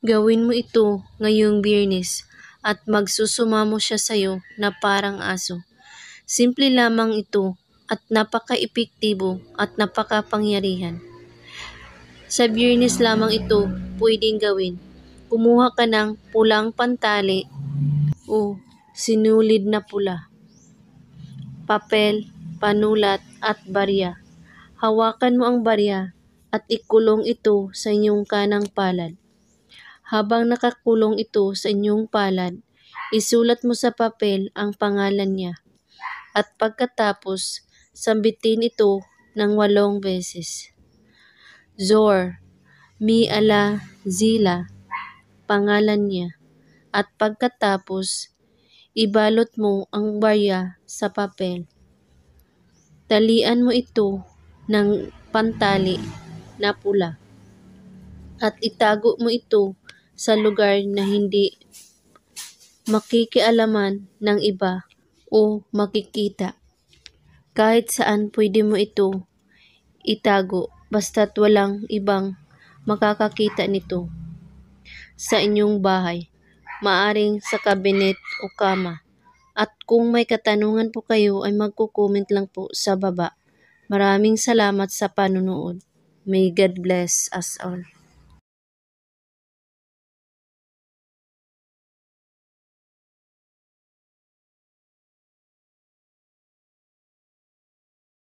Gawin mo ito ngayong Biyernes at magsusumamo siya sa'yo na parang aso. Simple lamang ito at napaka-epektibo at napakapangyarihan. Sa Biyernes lamang ito pwedeng gawin. Kumuha ka ng pulang pantali o sinulid na pula, papel, panulat at barya. Hawakan mo ang barya at ikulong ito sa inyong kanang palad. Habang nakakulong ito sa inyong palad, isulat mo sa papel ang pangalan niya. At pagkatapos, sambitin ito ng 8 beses. Zor, Mi Ala Zila, pangalan niya. At pagkatapos, ibalot mo ang barya sa papel. Talian mo ito ng pantali na pula. At itago mo ito sa lugar na hindi makikialaman ng iba o makikita. Kahit saan pwede mo ito itago basta't walang ibang makakakita nito. Sa inyong bahay, maaring sa kabinet o kama. At kung may katanungan po kayo ay magko-comment lang po sa baba. Maraming salamat sa panunood. May God bless us all.